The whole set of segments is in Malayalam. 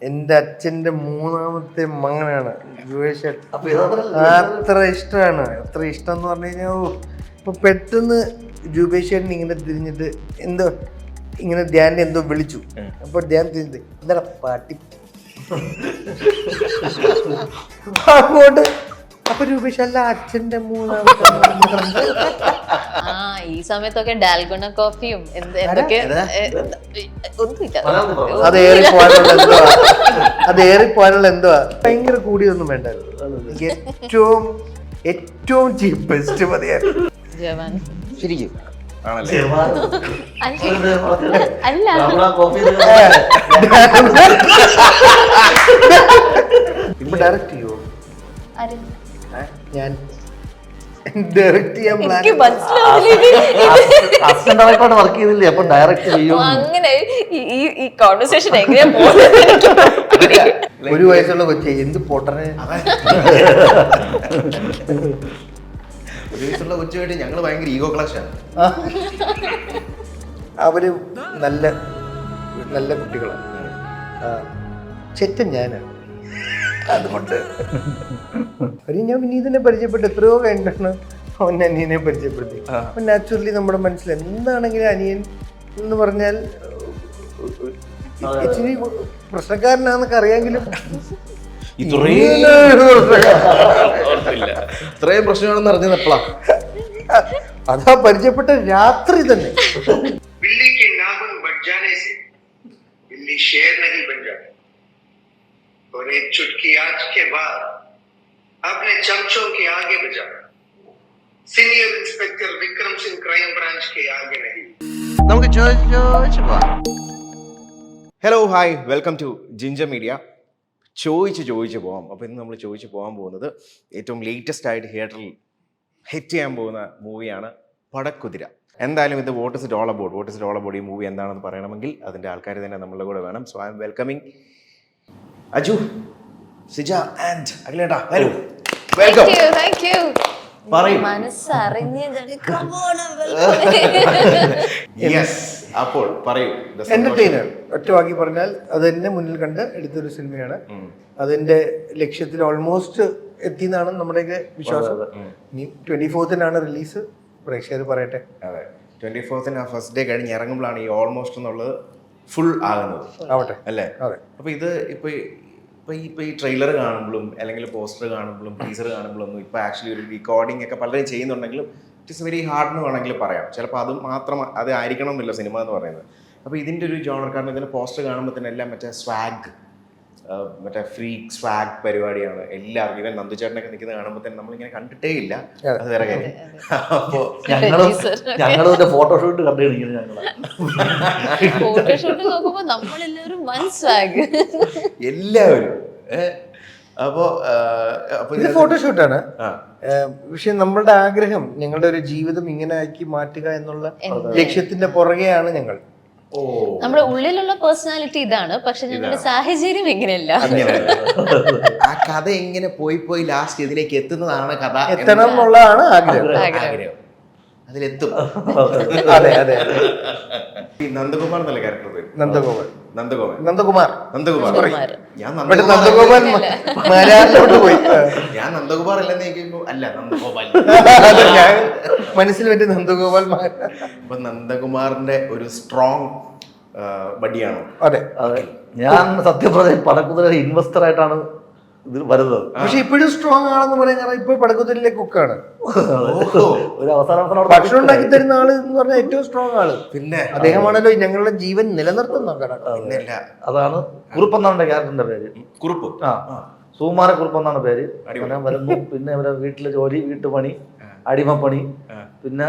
എന്റെ അച്ഛന്റെ മൂന്നാമത്തെ മകനാണ് ജുവേഷ്. അത്ര ഇഷ്ടമാണ്. അത്ര ഇഷ്ടം എന്ന് പറഞ്ഞു കഴിഞ്ഞാൽ ഇപ്പൊ പെട്ടെന്ന് ജുബേഷ് ചേട്ടൻ ഇങ്ങനെ തിരിഞ്ഞിട്ട് എന്തോ ഇങ്ങനെ ധ്യാനെ എന്തോ വിളിച്ചു. അപ്പൊ ധ്യാൻ തിരിഞ്ഞിട്ട് എന്താ പാട്ടി അങ്ങോട്ട്. അപ്പൊ രൂപേഷ് അല്ല അച്ഛന്റെ മൂന്നാമത്തെ. ഈ സമയത്തൊക്കെ ഡാൽഗുണ കോഫിയും എന്തൊക്കെ അത് ഏറിപ്പോകാനുള്ള എന്തുവാ ഭയങ്കര കൂടിയൊന്നും വേണ്ടായിരുന്നു. ഏറ്റവും ഏറ്റവും ചീപ്പസ്റ്റ് മതിയായിരുന്നു. ശരിക്കും അല്ല ഇപ്പൊ ഡയറക്റ്റ് ചെയ്യോ? ഞാൻ ഡയറക്റ്റ് ചെയ്യാൻ പ്ലാൻ. വർക്ക് ചെയ്തില്ലേ? അപ്പൊ ഡയറക്റ്റ് ചെയ്യും. അങ്ങനെ ഈ കോൺവെർസേഷൻ എങ്ങനെയാ ഒരു വയസ്സുള്ള കൊച്ചെ എന്ത് പൊട്ടനെ. ഒരു വയസ്സുള്ള കൊച്ചുമായിട്ട് ഞങ്ങള് ഭയങ്കര ഈഗോ ക്ലാഷാണ്. അവര് നല്ല നല്ല കുട്ടികളാണ്. ചെറ്റൻ ഞാനാണ്. അതുകൊണ്ട് ഞാൻ വിനീതിനെ പരിചയപ്പെട്ടു എത്രയോ കഴിഞ്ഞിട്ടാണ് അവൻ അനിയനെ പരിചയപ്പെടുത്തി. അപ്പൊ നാച്ചുറലി നമ്മുടെ മനസ്സിൽ എന്താണെങ്കിലും അനിയൻ എന്ന് പറഞ്ഞാൽ ഇച്ചിരി പ്രശ്നക്കാരനാന്നൊക്കെ അറിയാമെങ്കിലും ഇത്രയും പ്രശ്നമാണെന്ന് അറിഞ്ഞത് എപ്പോഴാ? അതാ പരിചയപ്പെട്ട രാത്രി തന്നെ. और एक चुटकी आज के बाद अपने चमचों के आगे बजा, senior inspector Vikram Singh crime branch के आगे नहीं. നമുക്ക് ചോദിച്ചു പോവാം. Hello hi, welcome to Ginger Media. ചോദിച്ചു പോവാം. അപ്പോൾ ഇന്ന് നമ്മൾ ചോദിച്ചു പോകാൻ പോകുന്നത് ഏറ്റവും ലേറ്റസ്റ്റ് ആയിട്ട് തിയേറ്ററിൽ ഹിറ്റ് ചെയ്യാൻ പോകുന്ന മൂവിയാണ് പടക്കുതിര. എന്തായാലും ഇത് what is it all about ഈ മൂവി എന്താണെന്ന് പറയണമെങ്കിൽ അതിൻ്റെ ആൾക്കാർ തന്നെ നമ്മളുടെ കൂടെ വേണം. So I am welcoming Aju, Sija and അഖിലേട്ടാ. Hello, welcome. Thank you. പറയൂ. അപ്പോൾ പറയൂ. എന്റർടൈനർ ഒറ്റ വാക്കി പറഞ്ഞാൽ അത് എന്നെ മുന്നിൽ കണ്ട് എടുത്തൊരു സിനിമയാണ്. അതിന്റെ ലക്ഷ്യത്തിൽ ഓൾമോസ്റ്റ് എത്തിയെന്നാണ് നമ്മുടെയൊക്കെ വിശ്വാസം. 24th release. പ്രേക്ഷകർ പറയട്ടെ. അതെ, 24th ഫസ്റ്റ് ഡേ കഴിഞ്ഞ് ഇറങ്ങുമ്പോഴാണ് ഈ ഓൾമോസ്റ്റ് എന്നുള്ളത് ഫുൾ ആകുന്നത്. ആവട്ടെ അല്ലേ? അതെ. അപ്പോൾ ഇത് ഇപ്പോൾ ഈ ട്രെയിലർ കാണുമ്പോഴും അല്ലെങ്കിൽ പോസ്റ്റർ കാണുമ്പോഴും ടീസർ കാണുമ്പോഴൊന്നും ഇപ്പോൾ ആക്ച്വലി ഒരു റെക്കോർഡിംഗ് ഒക്കെ പലരും ചെയ്യുന്നുണ്ടെങ്കിലും ഇറ്റ് ഇസ് വെരി ഹാർഡ് എന്ന് വേണമെങ്കിൽ പറയാം. ചിലപ്പോൾ അത് മാത്രം അത് ആയിരിക്കണം എന്നില്ല സിനിമ എന്ന് പറയുന്നത്. അപ്പോൾ ഇതിൻ്റെ ഒരു ജോണർ, കാരണം ഇതിൻ്റെ പോസ്റ്റർ കാണുമ്പോൾ തന്നെ എല്ലാം മറ്റേ സ്വാഗ്, മറ്റേ ഫ്രീ സ്വാഗ് പരിപാടിയാണ് എല്ലാവർക്കും. ഇവൻ നന്ദുചേട്ടനൊക്കെ നിൽക്കുന്നത് കാണുമ്പോൾ തന്നെ നമ്മളിങ്ങനെ കണ്ടിട്ടേ ഇല്ല. അത് വേറെ കാര്യം. അപ്പോൾ ഞങ്ങളുടെ ഫോട്ടോഷൂട്ട് കണ്ടുപിടിക്കുന്നത് ഫോട്ടോഷൂട്ട് നോക്കുമ്പോ നമ്മളെല്ലാവരും എല്ലാവരും. അപ്പോൾ ഇത് ഫോട്ടോഷൂട്ടാണ്. പക്ഷെ നമ്മളുടെ ആഗ്രഹം ഞങ്ങളുടെ ഒരു ജീവിതം ഇങ്ങനെ ആക്കി മാറ്റുക എന്നുള്ള ലക്ഷ്യത്തിന്റെ പുറകെയാണ് ഞങ്ങൾ. നമ്മുടെ ഉള്ളിലുള്ള പേഴ്സണാലിറ്റി ഇതാണ്, പക്ഷെ ഞങ്ങളുടെ സാഹചര്യം എങ്ങനെയല്ല. ആ കഥ എങ്ങനെ പോയി ലാസ്റ്റ് ഇതിലേക്ക് എത്തുന്നതാണ് കഥ. എത്തണം എന്നുള്ളതാണ് ആഗ്രഹം. അതിലെത്തും. അതെ അതെ. നന്ദകുമാർ എന്നല്ല ക്യാരക്ടർ പേര്? നന്ദകുമാർ. ഞാൻ നന്ദഗോപാൽ മലയാളത്തോട്ട് പോയി. ഞാൻ നന്ദകുമാർ അല്ലെന്ന് ചോദിക്കുമ്പോ അല്ല നന്ദഗോപാൽ. ഞാൻ മനസ്സിൽ പറ്റി നന്ദഗോപാൽ. അപ്പൊ നന്ദകുമാറിന്റെ ഒരു സ്ട്രോങ് ബഡിയാണോ? അതെ അതെ. ഞാൻ സത്യം പറഞ്ഞ പടക്കുതിര ഇൻവെസ്റ്റർ ആയിട്ടാണ് ഇത് വരുന്നത്. പക്ഷെ ഇപ്പോഴും സ്ട്രോങ് ആണെന്ന് പറയാൻ കാരണം ഇപ്പൊ പടക്കുതിരയിലെ കുക്കാണ്. ഒരു അവസാനം ഭക്ഷണം ഉണ്ടാക്കി തരുന്ന ആള് എന്ന് പറഞ്ഞാൽ ഏറ്റവും സ്ട്രോങ് ആള്. പിന്നെ അദ്ദേഹമാണല്ലോ ഞങ്ങളുടെ ജീവൻ നിലനിർത്തുന്ന. അതാണ് കുറുപ്പെന്നാണ് ക്യാരക്ടറിന്റെ പേര്. കുറുപ്പ്. സുകുമാര കുറുപ്പെന്നാണ് പേര്. ഞാൻ വരുന്നു, പിന്നെ അവരെ വീട്ടിലെ ജോലി, വീട്ടുപണി, അടിമപ്പണി, പിന്നെ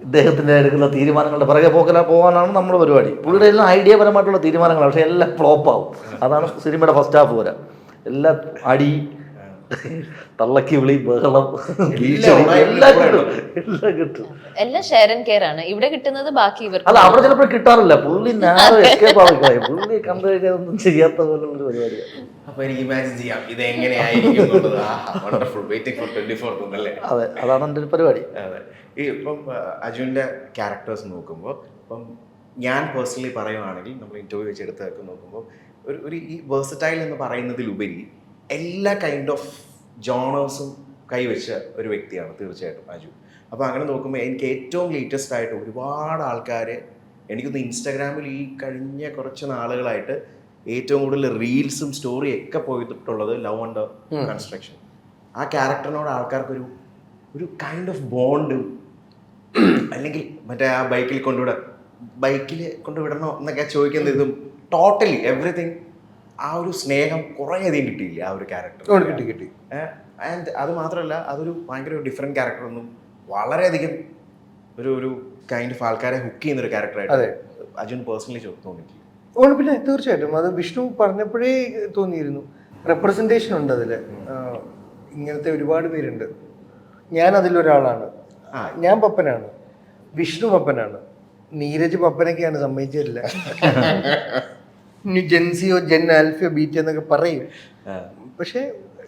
ഇദ്ദേഹത്തിന്റെ എടുക്കുന്ന തീരുമാനങ്ങളുടെ പിറകെ പോകാനാണ് നമ്മുടെ പരിപാടി. പുള്ളിയുടെ എല്ലാം ഐഡിയപരമായിട്ടുള്ള തീരുമാനങ്ങളാണ്, പക്ഷെ എല്ലാം ഫ്ലോപ്പ് ആവും. അതാണ് സിനിമയുടെ ഫസ്റ്റ് ഹാഫ് വരെ. എല്ലാം അടി, തള്ളക്കി വിളി, ബഹളം, എല്ലാം കിട്ടും. എല്ലാം ഷെയർ ആൻഡ് കെയർ ആണ് ഇവിടെ കിട്ടുന്നത്. ബാക്കി ഇവർക്ക് അല്ല, അവിടെ ചിലപ്പോൾ കിട്ടാറില്ല. പുള്ളി ഞാൻ എസ്കേപ്പ് ആവില്ല. പുള്ളി കണ്ടു കഴിഞ്ഞാൽ ഒന്നും ചെയ്യാത്ത പോലെ ഒരു പരിപാടിയാണ്. അപ്പൊ എനിക്ക് ഇമാജിൻ ചെയ്യാം ഇത് എങ്ങനെയായിരിക്കും. അതെ, അതാണ് എൻ്റെ ഒരു പരിപാടി. അതെ. ഈ ഇപ്പം അജുവിന്റെ ക്യാരക്ടേഴ്സ് നോക്കുമ്പോൾ ഇപ്പം ഞാൻ പേഴ്സണലി പറയുവാണെങ്കിൽ നമ്മൾ ഇന്റർവ്യൂ വെച്ച് എടുത്തൊക്കെ നോക്കുമ്പോൾ ഒരു ഈ വേഴ്സറ്റൈൽ എന്ന് പറയുന്നതിലുപരി എല്ലാ കൈൻഡ് ഓഫ് ജോണേഴ്സും കൈവച്ച ഒരു വ്യക്തിയാണ് തീർച്ചയായിട്ടും അജു. അപ്പോൾ അങ്ങനെ നോക്കുമ്പോൾ എനിക്ക് ഏറ്റവും ലേറ്റസ്റ്റ് ആയിട്ട് ഒരുപാട് ആൾക്കാർ എനിക്കൊന്ന് ഇൻസ്റ്റാഗ്രാമിൽ ഈ കഴിഞ്ഞ കുറച്ച് നാളുകളായിട്ട് ഏറ്റവും കൂടുതൽ റീൽസും സ്റ്റോറിയും ഒക്കെ പോയിട്ടുള്ളത് ലവ് അണ്ടർ കൺസ്ട്രക്ഷൻ. ആ ക്യാരക്ടറിനോട് ആൾക്കാർക്കൊരു ഒരു കൈൻഡ് ഓഫ് ബോണ്ട്, അല്ലെങ്കിൽ മറ്റേ ആ ബൈക്കിൽ കൊണ്ടുവിടണോ എന്നൊക്കെ ചോദിക്കുന്ന ഇതും ടോട്ടലി എവറിത്തിങ് ആ ഒരു സ്നേഹം കുറേ അധികം കിട്ടിയില്ല ആ ഒരു ക്യാരക്ടർ. കിട്ടി. ആൻഡ് അത് മാത്രമല്ല അതൊരു ഭയങ്കര ഡിഫറെൻറ്റ് ക്യാരക്ടറൊന്നും വളരെയധികം ഒരു കൈൻഡ് ഓഫ് ആൾക്കാരെ ഹുക്ക് ചെയ്യുന്നൊരു ക്യാരക്ടറായിട്ട് അജുൻ പേഴ്സണലി തോന്നിയിട്ടില്ല. പിന്നെ തീർച്ചയായിട്ടും അത് വിഷ്ണു പറഞ്ഞപ്പോഴേ തോന്നിയിരുന്നു. റെപ്രസെൻറ്റേഷൻ ഉണ്ട് അതിൽ. ഇങ്ങനത്തെ ഒരുപാട് പേരുണ്ട്. ഞാൻ അതിലൊരാളാണ്. ഞാൻ പപ്പനാണ്, വിഷ്ണു പപ്പനാണ്, നീരജ് പപ്പനൊക്കെയാണ്, സമ്മതിച്ചില്ല. ഇനി ജെൻസിയോ ജെൻ ആൽഫയോ ബീറ്റോ എന്നൊക്കെ പറയും, പക്ഷെ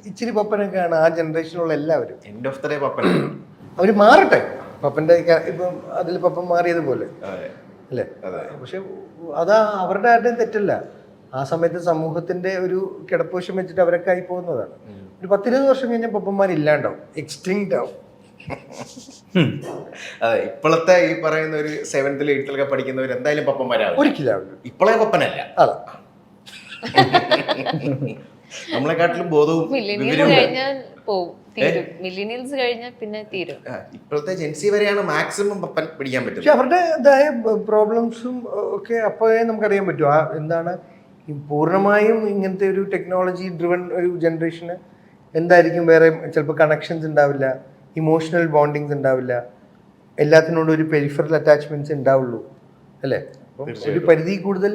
ഇച്ചിരി പപ്പനൊക്കെയാണ് ആ ജനറേഷനിലുള്ള എല്ലാവരും. End of the day Pappan അവർ മാറട്ടെ. പപ്പൻ്റെ ഇപ്പം അതിൽ പപ്പൻ മാറിയതുപോലെ അല്ലേ? പക്ഷെ അത് അവരുടെ ആരുടെയും തെറ്റല്ല. ആ സമയത്ത് സമൂഹത്തിന്റെ ഒരു കിടപ്പുവശം വെച്ചിട്ട് അവരൊക്കെ ആയി പോകുന്നതാണ്. ഒരു 10-20 വർഷം കഴിഞ്ഞാൽ പപ്പന്മാരില്ലാണ്ടാവും, എക്സ്റ്റിങ്ക്റ്റ് ആവും. അതെ, ഇപ്പോഴത്തെ ഈ പറയുന്ന ഒരു 7th 8th പഠിക്കുന്നവർ എന്തായാലും പപ്പന്മാരാവും. ഒരിക്കലും ഇപ്പോഴേ പപ്പനല്ല. അതാ നമ്മളെക്കാട്ടിലും ബോധവും മില്ലേനിയൽസ് കഴിഞ്ഞാൽ പിന്നെ തീരും. ഇപ്പോഴത്തെ ജെൻസി വരെയാണ് മാക്സിമം പപ്പൻ പിടിക്കാൻ പറ്റും. പക്ഷെ അവരുടേതായ പ്രോബ്ലംസും ഒക്കെ അപ്പോഴേ നമുക്കറിയാൻ പറ്റും. എന്താണ് ഈ പൂർണ്ണമായും ഇങ്ങനത്തെ ഒരു ടെക്നോളജി ഡ്രിവൺ ഒരു ജനറേഷന് എന്തായിരിക്കും, വേറെ ചിലപ്പോൾ കണക്ഷൻസ് ഉണ്ടാവില്ല, ഇമോഷണൽ ബോണ്ടിങ്സ് ഉണ്ടാവില്ല, എല്ലാത്തിനോടും ഒരു പെരിഫറൽ അറ്റാച്ച്മെന്റ്സ് ഉണ്ടാവുള്ളൂ അല്ലേ? അപ്പം ഒരു പരിധി കൂടുതൽ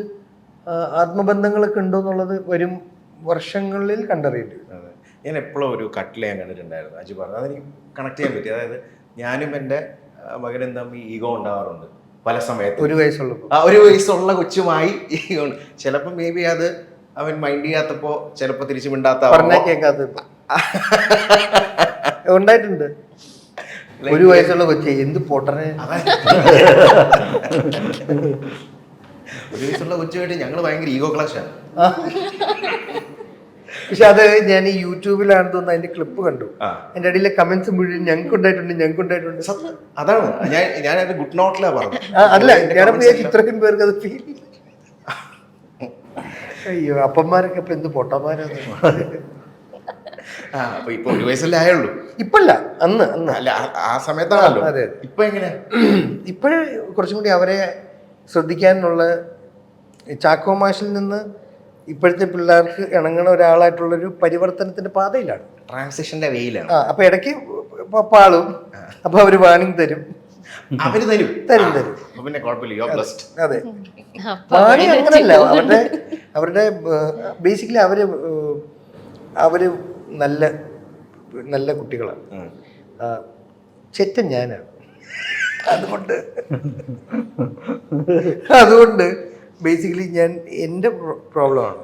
ആത്മബന്ധങ്ങളൊക്കെ ഉണ്ടോ എന്നുള്ളത് വരും വർഷങ്ങളിൽ കണ്ടറിയേണ്ടി വരും. ഞാൻ എപ്പോഴും ഒരു കട്ടിൽ ഞാൻ കണ്ടിട്ടുണ്ടായിരുന്നു, അജു പറഞ്ഞു, അതെനിക്ക് കണക്ട് ചെയ്യാൻ പറ്റി. അതായത് ഞാനും എൻ്റെ മകനും തമ്മിൽ ഈഗോ ഉണ്ടാവാറുണ്ട് പല സമയത്ത്. ഒരു വയസ്സുള്ള കൊച്ചുമായി ഈഗോ ഉണ്ട്. ചിലപ്പോൾ മേ ബി അത് അവൻ മൈൻഡ് ചെയ്യാത്തപ്പോ ചിലപ്പോൾ തിരിച്ചു മിണ്ടാത്ത ഉണ്ടായിട്ടുണ്ട്. 1 വയസ്സുള്ള കൊച്ചി എന്ത് പൊട്ടനെ. 1 വയസ്സുള്ള കൊച്ചുമായിട്ട് ഞങ്ങൾ ഭയങ്കര ഈഗോ ക്ലാഷാണ്. പക്ഷെ അത് ഞാൻ ഈ യൂട്യൂബിലാണെന്ന് തോന്നുന്നു അതിന്റെ ക്ലിപ്പ് കണ്ടു. എന്റെ അടിയിലെ കമന്റ്സ് മുഴുവൻ ഞങ്ങൾക്ക് ഉണ്ടായിട്ടുണ്ട്. അതാണ് ഞാൻ ഗുഡ് നോട്ടിലാ പറഞ്ഞു. അല്ല, ഞാനപ്പോ ഇത്രയും പേർക്ക് അത് ഫീൽ. അയ്യോ, അപ്പന്മാരൊക്കെ ഇപ്പൊ എന്ത് പൊട്ടന്മാരാണ്. അപ്പൊ ഇപ്പൊ 1 വയസ്സല്ലേ ആയുള്ളൂ. ഇപ്പല്ല, അന്ന് അല്ല ആ സമയത്താണല്ലോ. അതെ, ഇപ്പൊ എങ്ങനെ? ഇപ്പോഴേ കുറച്ചും കൂടി അവരെ ശ്രദ്ധിക്കാനുള്ള ചാക്കോ മാഷിൽ നിന്ന് ഇപ്പോഴത്തെ പിള്ളേർക്ക് ഇണങ്ങുന്ന ഒരാളായിട്ടുള്ളൊരു പരിവർത്തനത്തിന്റെ പാതയിലാണ്, ട്രാൻസിഷന്റെ വെയിലാണ്. അപ്പൊ ഇടയ്ക്ക് പാളും, അപ്പൊ അവര് വാണിംഗ് തരും. പിന്നെ കുഴപ്പമില്ല. അതെ, വാണി അങ്ങനല്ല. അവരുടെ ബേസിക്കലി അവര് നല്ല കുട്ടികളാണ്. ചെറ്റൻ ഞാനാണ്. അതുകൊണ്ട് ബേസിക്കലി ഞാൻ എൻ്റെ പ്രോബ്ലമാണ്.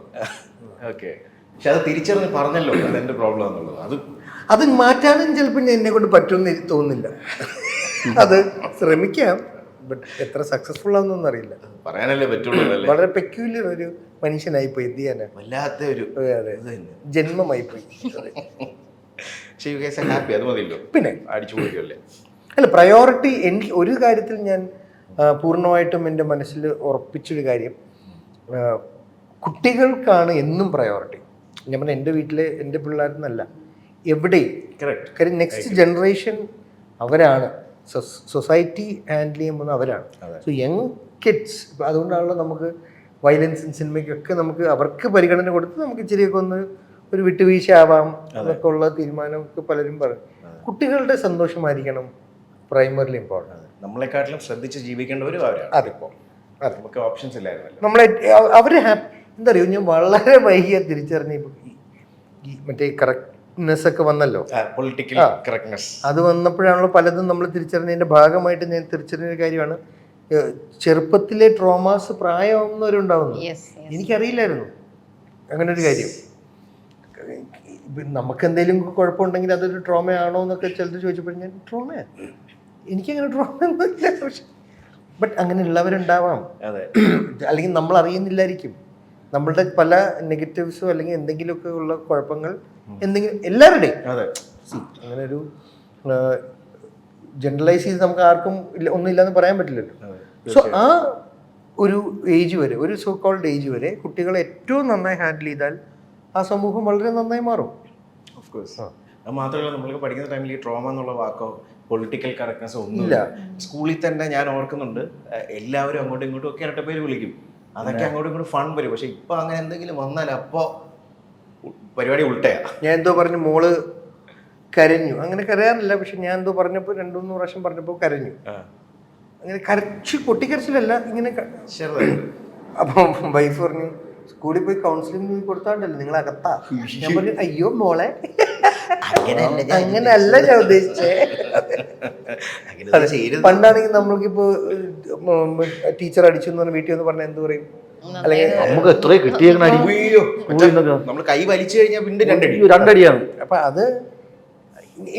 ഓക്കെ, പക്ഷെ അത് തിരിച്ചറിഞ്ഞ് പറഞ്ഞല്ലോ അതെന്റെ പ്രോബ്ലം എന്നുള്ളത്. അത് മാറ്റാനും ചിലപ്പോൾ എന്നെ കൊണ്ട് പറ്റുമെന്ന് തോന്നുന്നില്ല. അത് ശ്രമിക്കാം, ബട്ട് എത്ര സക്സസ്ഫുൾ ആണെന്നൊന്നും അറിയില്ല. പറയാനല്ലേ പറ്റുള്ളൂ. വളരെ പെക്യൂലിയർ ഒരു മനുഷ്യനായിപ്പോയി. എന്ത് ചെയ്യാനാ, വല്ലാത്ത ഒരു ജന്മമായിപ്പോയി. പിന്നെ അടിച്ചു പോയല്ലേ. അല്ല, പ്രയോറിറ്റി എനിക്ക് ഒരു കാര്യത്തിൽ ഞാൻ പൂർണ്ണമായിട്ടും എൻ്റെ മനസ്സിൽ ഉറപ്പിച്ചൊരു കാര്യം, കുട്ടികൾക്കാണ് എന്നും പ്രയോറിറ്റി. ഞാൻ പറഞ്ഞ എൻ്റെ വീട്ടിലെ എൻ്റെ പിള്ളേർന്നല്ല, എവിടെയും. കാര്യം നെക്സ്റ്റ് ജനറേഷൻ അവരാണ്, സൊസൈറ്റി ഹാൻഡിൽ ചെയ്യുമ്പോൾ അവരാണ്. സോ യങ് കിഡ്സ്, അതുകൊണ്ടാണല്ലോ നമുക്ക് വയലൻസും സിനിമയ്ക്കൊക്കെ നമുക്ക് അവർക്ക് പരിഗണന കൊടുത്ത് നമുക്ക് ഇച്ചിരിയൊക്കെ ഒന്ന് ഒരു വിട്ടുവീഴ്ച ആവാം എന്നൊക്കെ ഉള്ള തീരുമാനമൊക്കെ പലരും പറയും. കുട്ടികളുടെ സന്തോഷമായിരിക്കണം പ്രൈമറിലി ഇമ്പോർട്ടൻ്റ്. നമ്മളെക്കാട്ടിലും ശ്രദ്ധിച്ച് ജീവിക്കേണ്ടവരും അവരാണ്. അതിപ്പോൾ നമുക്ക് ഓപ്ഷൻസ് ഇല്ലായിരുന്നല്ലോ. നമ്മളെ അവർ എന്താ അറിയോ, ഞാൻ വളരെ വൈകിയ തിരിച്ചറിഞ്ഞ ഈ മറ്റേ കറക്റ്റ്നെസ് ഒക്കെ വന്നല്ലോ, പൊളിറ്റിക്കൽ കറക്റ്റ്നെസ്. അത് വന്നപ്പോഴാണല്ലോ പലതും നമ്മൾ തിരിച്ചറിഞ്ഞതിന്റെ ഭാഗമായിട്ട് ഞാൻ തിരിച്ചറിഞ്ഞ കാര്യമാണ് ചെറുപ്പത്തിലെ ട്രോമാസ് പ്രായമാവുന്നവരുണ്ടാവുന്നു. എനിക്കറിയില്ലായിരുന്നു അങ്ങനെ ഒരു കാര്യം. നമുക്ക് എന്തെങ്കിലും കുഴപ്പമുണ്ടെങ്കിൽ അതൊരു ട്രോമയാണോ എന്നൊക്കെ ചിലത് ചോദിച്ചപ്പോൾ ഞാൻ ട്രോമയാണ്, എനിക്കങ്ങനെ ട്രോമയൊന്നുമില്ല. പക്ഷെ ബട്ട് അങ്ങനെ ഉള്ളവരുണ്ടാവാം, അല്ലെങ്കിൽ നമ്മൾ അറിയുന്നില്ലായിരിക്കും. നമ്മളുടെ പല നെഗറ്റീവ്സോ അല്ലെങ്കിൽ എന്തെങ്കിലുമൊക്കെ ഉള്ള കുഴപ്പങ്ങൾ എന്തെങ്കിലും എല്ലാവരുടെയും അതെ അങ്ങനെ ഒരു ജനറലൈസ് ചെയ്ത് നമുക്ക് ആർക്കും ഒന്നുമില്ലെന്ന് പറയാൻ പറ്റില്ലല്ലോ. സോ ആ ഒരു ഏജ് വരെ, ഒരു സോ കോൾഡ് ഏജ് വരെ കുട്ടികളെ ഏറ്റവും നന്നായി ഹാൻഡിൽ ചെയ്താൽ ആ സമൂഹം വളരെ നന്നായി മാറും. Of course. അത് മാത്രമല്ല നമ്മൾക്ക് പഠിക്കുന്ന ടൈമിൽ ഈ ട്രോമ എന്നുള്ള വാക്കോ പൊളിറ്റിക്കൽ കറക്റ്റ്നെസ്സോ ഒന്നുമില്ല. സ്കൂളിൽ തന്നെ ഞാൻ ഓർക്കുന്നുണ്ട്, എല്ലാവരും അങ്ങോട്ടും ഇങ്ങോട്ടും ഒക്കെ ഇരട്ട പേര് വിളിക്കും, അതൊക്കെ അങ്ങോട്ടും ഇങ്ങോട്ടും ഫൺ വരും. പക്ഷെ ഇപ്പൊ അങ്ങനെ എന്തെങ്കിലും വന്നാൽ അപ്പോ പരിപാടി ഉൾട്ടയാ. ഞാൻ എന്തോ പറഞ്ഞു മോള് കരഞ്ഞു, അങ്ങനെ കരയാറില്ല, പക്ഷെ ഞാൻ എന്തോ പറഞ്ഞപ്പോൾ 2-3 പ്രാവശ്യം പറഞ്ഞപ്പോൾ കരഞ്ഞു. അങ്ങനെ കരച്ച് പൊട്ടിക്കരച്ചിലല്ല, ഇങ്ങനെ അപ്പം വൈഫ് പറഞ്ഞു സ്കൂളിൽ പോയി കൗൺസിലിംഗ് കൊടുത്താണ്ടല്ലോ നിങ്ങൾ അകത്താ. ഞാൻ പറഞ്ഞു അയ്യോ മോളെ അങ്ങനെയല്ല ഞാൻ ഉദ്ദേശിച്ചേ. പണ്ടാണെങ്കിൽ നമ്മൾക്കിപ്പോ ടീച്ചർ അടിച്ചു എന്ന് പറഞ്ഞ വീട്ടിൽ ഒന്ന് പറഞ്ഞാൽ എന്ത് പറയും? അല്ലെങ്കിൽ നമുക്ക് എത്ര കിട്ടിയ നമ്മൾ കൈ വലിച്ചു കഴിഞ്ഞാൽ പിന്നെ രണ്ടടിയാണ്. അപ്പൊ അത്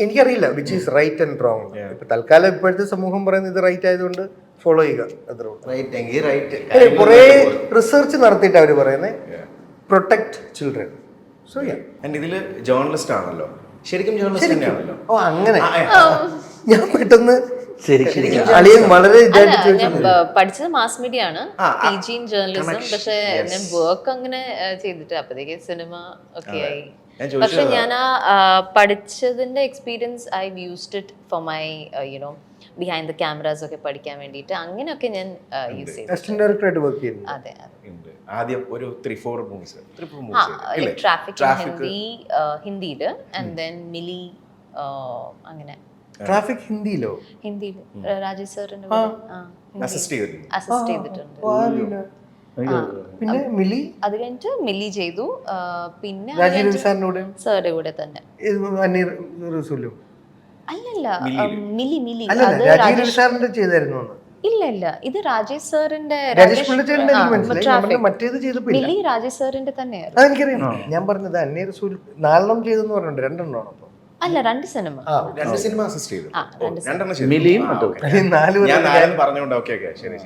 എനിക്കറിയില്ല which is right and wrong. ഇപ്പൊ തൽക്കാലം ഇപ്പോഴത്തെ സമൂഹം പറയുന്നത് ഇത് റൈറ്റ് ആയതുകൊണ്ട് ഫോളോ ചെയ്യുക, അത്രേ. കുറെ റിസർച്ച് നടത്തിയിട്ട് അവര് പറയുന്നത് പ്രൊട്ടക്ട് ചിൽഡ്രൻ. സോ ഇതില് ജേർണലിസ്റ്റ് ആണല്ലോ, ശരിക്കും ജേർണലിസ്റ്റ് തന്നെയാണല്ലോ. ഓ അങ്ങനെ ഞാൻ പെട്ടെന്ന് ശരിക്കും അളിയൻ വളരെ ഞാൻ പഠിച്ചത് മാസ് മീഡിയ ആണ്, PG ഇൻ ജേർണലിസം. പക്ഷെ ഞാൻ വർക്ക് അങ്ങനെ ചെയ്തിട്ട് അപ്പത്തേക്ക് സിനിമ ഒക്കെ ആയി. പക്ഷെ ഞാൻ ആ പഠിച്ചതിന്റെ experience I used it for my you know behind the cameras ഒക്കെ പഠിക്കാൻ വേണ്ടിയിട്ട് അങ്ങനെയൊക്കെ ഞാൻ യൂസ് ചെയ്തു. അതെ ആദ്യം ഒരു 3-4 മൂവീസ് ട്രാഫിക് ഹിന്ദിയില് ആൻഡ് ദെൻ മിലി അങ്ങനെ. ട്രാഫിക് ഹിന്ദിയിലോ? ഹിന്ദിയിൽ രാജേഷ് സാറിന്റെ അസിസ്റ്റ് ചെയ്തിട്ടുണ്ട്. പിന്നെ മിലി, അത് കഴിഞ്ഞിട്ട് മിലി ചെയ്തു. പിന്നെ സാറിന്റെ കൂടെ തന്നെ. അല്ലല്ല മിലി ഇല്ല ഇത് രാജേഷ് സാറിന്റെ മിലി രാജേഷ് സാറിന്റെ തന്നെയായിരുന്നു. എനിക്കറിയാം. ഞാൻ പറഞ്ഞത് അന്നേ റസൂൽ 4 ചെയ്തെന്ന് പറഞ്ഞിട്ടുണ്ട്, 2 അല്ല 2 സിനിമ. 2 സിനിമ അസിസ്റ്റ് ചെയ്തു. പറഞ്ഞുകൊണ്ട് ഓക്കെ ശരി.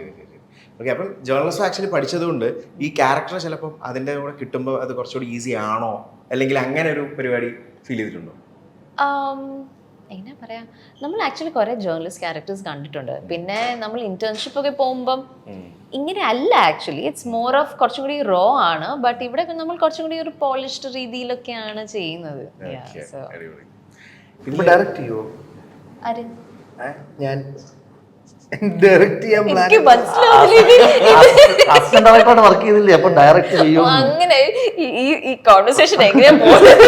ഓക്കെ, അപ്പം ജേർണലിസം ആക്ച്വലി പഠിച്ചതുകൊണ്ട് ഈ ക്യാരക്ടർ ചിലപ്പം അതിൻ്റെ കൂടെ കിട്ടുമ്പോൾ അത് കുറച്ചുകൂടി ഈസി ആണോ, അല്ലെങ്കിൽ അങ്ങനെ ഒരു പരിപാടി ഫീൽ ചെയ്തിട്ടുണ്ടോ? എങ്ങനെ പറയാം, നമ്മൾ ആക്ച്വലി കുറെ ജേർണലിസ്റ്റ് ക്യാരക്ടേഴ്സ് കണ്ടിട്ടുണ്ട്. പിന്നെ നമ്മൾ ഇന്റേൺഷിപ്പ് ഒക്കെ പോകുമ്പം ഇങ്ങനെ അല്ല, ആക്ച്വലി ഇറ്റ്സ് മോർ ഓഫ് കുറച്ചും കൂടി റോ ആണ്. ബട്ട് ഇവിടെ നമ്മൾ കുറച്ചും കൂടി ഒരു പോളിഷ്ഡ് രീതിയിലൊക്കെയാണ് ചെയ്യുന്നത്. ഡയറക്റ്റ് ചെയ്യോ? ആര്? ഞാൻ ഡയറക്റ്റ് ചെയ്യാൻ വർക്ക് ചെയ്തില്ലേ, അപ്പൊ ഡയറക്റ്റ് ചെയ്യും. അങ്ങനെ ഈ കോൺവെർസേഷൻ എങ്ങനെയാ പോകുന്നത്?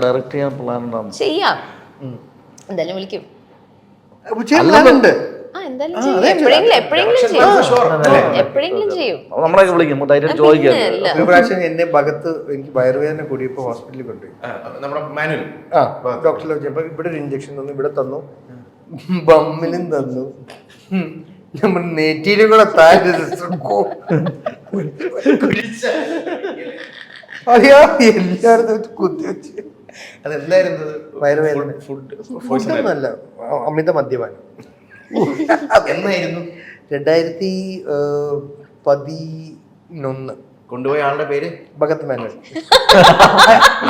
ഡയറക്റ്റ് ചെയ്യാൻ പ്ലാൻ ചെയ്യാം, എന്തായാലും വിളിക്കും. എപ്പോഴെങ്കിലും ചെയ്യും. നമ്മളൊക്കെ വിളിക്കും, ധൈര്യം ചോദിക്കാം. ഒരു പ്രാവശ്യം എന്നെ ഭഗത്ത് എനിക്ക് വയറുവേദന കൂടിയപ്പോ ഹോസ്പിറ്റലിൽ കൊണ്ടുപോയി. ഡോക്ടറിൽ വെച്ചപ്പോ ഇവിടെ ഒരു ഇഞ്ചക്ഷൻ തന്നു, ഇവിടെ തന്നു, ബമ്മിലും തന്നു, നമ്മൾ നെറ്റിയിലും കൂടെ എല്ലായിടത്തും കുത്തി വെച്ച്. അതെന്തായിരുന്നു? വയറുവേദന. ഫുഡൊന്നുമല്ല, അമിത മദ്യപാനം. എന്നായിരുന്നു? 2011. കൊണ്ടുപോയ ആളുടെ പേര് ഭഗത് മേനോൻ.